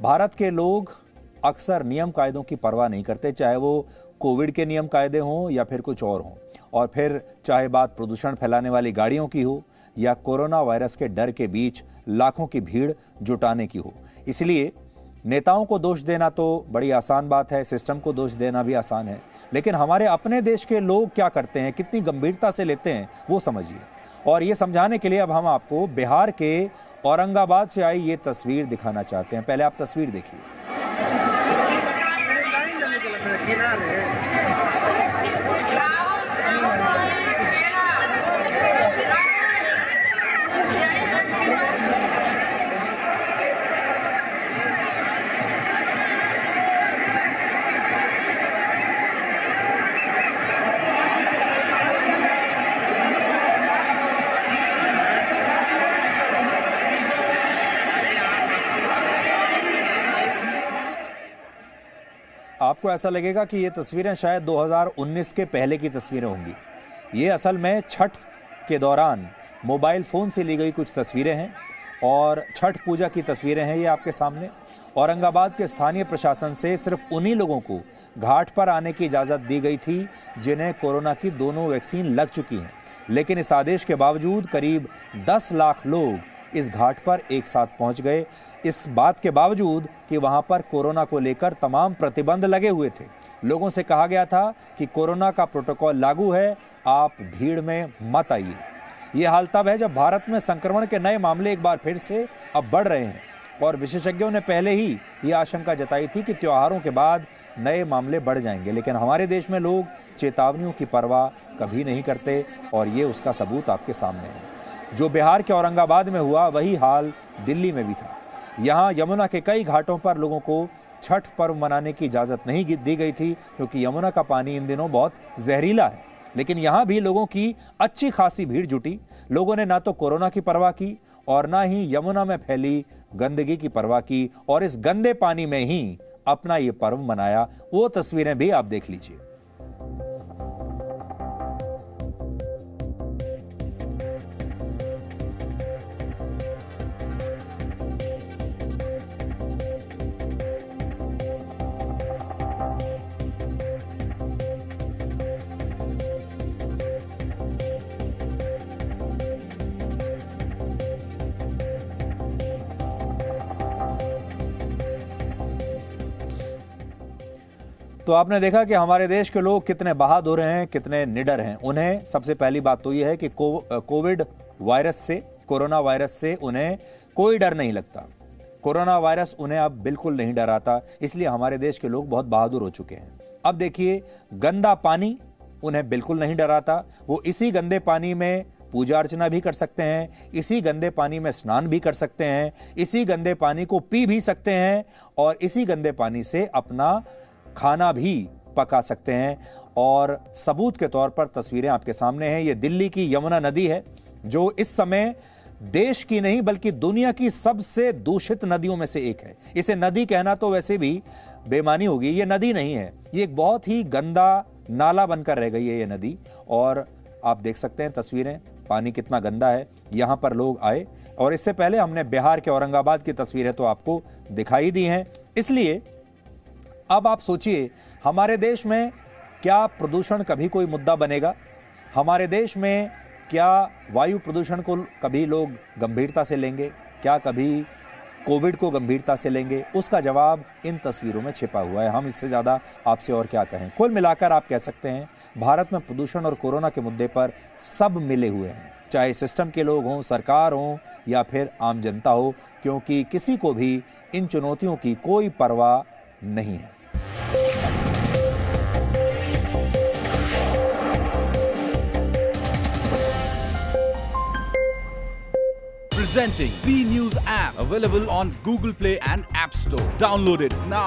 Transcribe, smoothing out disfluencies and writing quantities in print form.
भारत के लोग अक्सर नियम कायदों की परवाह नहीं करते, चाहे वो कोविड के नियम कायदे हों या फिर कुछ और हों, और फिर चाहे बात प्रदूषण फैलाने वाली गाड़ियों की हो या कोरोना वायरस के डर के बीच लाखों की भीड़ जुटाने की हो। इसलिए नेताओं को दोष देना तो बड़ी आसान बात है, सिस्टम को दोष देना भी आसान है, लेकिन हमारे अपने देश के लोग क्या करते हैं, कितनी गंभीरता से लेते हैं, वो समझिए। और ये समझाने के लिए अब हम आपको बिहार के औरंगाबाद से आई ये तस्वीर दिखाना चाहते हैं। पहले आप तस्वीर देखिए। आपको ऐसा लगेगा कि ये तस्वीरें शायद 2019 के पहले की तस्वीरें होंगी। ये असल में छठ के दौरान मोबाइल फ़ोन से ली गई कुछ तस्वीरें हैं और छठ पूजा की तस्वीरें हैं ये आपके सामने। औरंगाबाद के स्थानीय प्रशासन से सिर्फ उन्हीं लोगों को घाट पर आने की इजाज़त दी गई थी जिन्हें कोरोना की दोनों वैक्सीन लग चुकी हैं, लेकिन इस आदेश के बावजूद करीब 10 लाख लोग इस घाट पर एक साथ पहुंच गए, इस बात के बावजूद कि वहां पर कोरोना को लेकर तमाम प्रतिबंध लगे हुए थे। लोगों से कहा गया था कि कोरोना का प्रोटोकॉल लागू है, आप भीड़ में मत आइए। ये हाल तब है जब भारत में संक्रमण के नए मामले एक बार फिर से अब बढ़ रहे हैं और विशेषज्ञों ने पहले ही ये आशंका जताई थी कि त्योहारों के बाद नए मामले बढ़ जाएंगे, लेकिन हमारे देश में लोग चेतावनियों की परवाह कभी नहीं करते और ये उसका सबूत आपके सामने है। जो बिहार के औरंगाबाद में हुआ वही हाल दिल्ली में भी था। यहाँ यमुना के कई घाटों पर लोगों को छठ पर्व मनाने की इजाज़त नहीं दी गई थी क्योंकि यमुना का पानी इन दिनों बहुत जहरीला है, लेकिन यहाँ भी लोगों की अच्छी खासी भीड़ जुटी। लोगों ने ना तो कोरोना की परवाह की और ना ही यमुना में फैली गंदगी की परवाह की और इस गंदे पानी में ही अपना ये पर्व मनाया। वो तस्वीरें भी आप देख लीजिए। तो आपने देखा कि हमारे देश के लोग कितने बहादुर हैं, कितने निडर हैं। उन्हें सबसे पहली बात तो यह है कि कोविड वायरस से, कोरोना वायरस से उन्हें कोई डर नहीं लगता। कोरोना वायरस उन्हें अब बिल्कुल नहीं डराता, इसलिए हमारे देश के लोग बहुत बहादुर हो चुके हैं। अब देखिए, गंदा पानी उन्हें बिल्कुल नहीं डराता। वो इसी गंदे पानी में पूजा अर्चना भी कर सकते हैं, इसी गंदे पानी में स्नान भी कर सकते हैं, इसी गंदे पानी को पी भी सकते हैं और इसी गंदे पानी से अपना खाना भी पका सकते हैं। और सबूत के तौर पर तस्वीरें आपके सामने हैं। ये दिल्ली की यमुना नदी है जो इस समय देश की नहीं बल्कि दुनिया की सबसे दूषित नदियों में से एक है। इसे नदी कहना तो वैसे भी बेमानी होगी, ये नदी नहीं है, ये एक बहुत ही गंदा नाला बनकर रह गई है ये नदी। और आप देख सकते हैं तस्वीरें, पानी कितना गंदा है। यहाँ पर लोग आए और इससे पहले हमने बिहार के औरंगाबाद की तस्वीरें तो आपको दिखाई दी हैं। इसलिए अब आप सोचिए, हमारे देश में क्या प्रदूषण कभी कोई मुद्दा बनेगा? हमारे देश में क्या वायु प्रदूषण को कभी लोग गंभीरता से लेंगे? क्या कभी कोविड को गंभीरता से लेंगे? उसका जवाब इन तस्वीरों में छिपा हुआ है। हम इससे ज़्यादा आपसे और क्या कहें। कुल मिलाकर आप कह सकते हैं भारत में प्रदूषण और कोरोना के मुद्दे पर सब मिले हुए हैं, चाहे सिस्टम के लोग हों, सरकार हो या फिर आम जनता हो, क्योंकि किसी को भी इन चुनौतियों की कोई परवाह नहीं है। Presenting B News app, available on Google Play and App Store. Download it now.